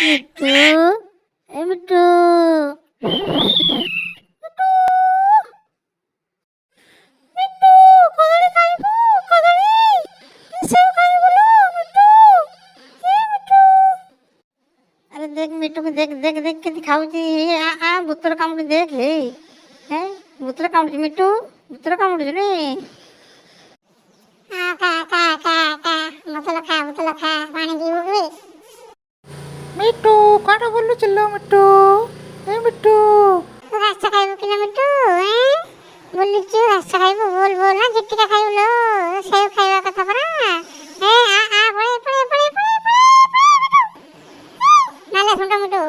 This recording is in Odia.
মিঠু, এ মিঠু, মিঠু, কদলী খাইব, কদলী, সেও খাইব লো, মিঠু, এ মিঠু। আরে দেখ মিঠুকে দেখ দেখ দেখ কেমতি খাଉଛି ভୂତର କାମୁଡି ଦେଖେ ଭୂତର କାମୁଡୁଛି ମିଠୁ ଭୂତର କାମୁଡୁଛି ରେ ଭୂତର ଖା ପାଣି ପିଇବୁ କି ମିଠୁ କୁଆଡେ ବୁଲୁଚିଲ ମିଠୁ ଏ ମିଠୁ ଘାସ ଖାଇବୁ କି ନା ମିଠୁ ବୁଲୁଛୁ ଘାସ ଖାଇବୁ ବୋଲ ବୋଲ ନା ଝିଟିକା ଖାଇବୁ ଲୋ ସେଉ ଖାଇବା କଥା ପରା ପଳେ ପଳେ ପଳେ ପଳେ ପଳେ ପଳେ ମିଠୁ ନାଲେ ଶୁଣ ମିଠୁ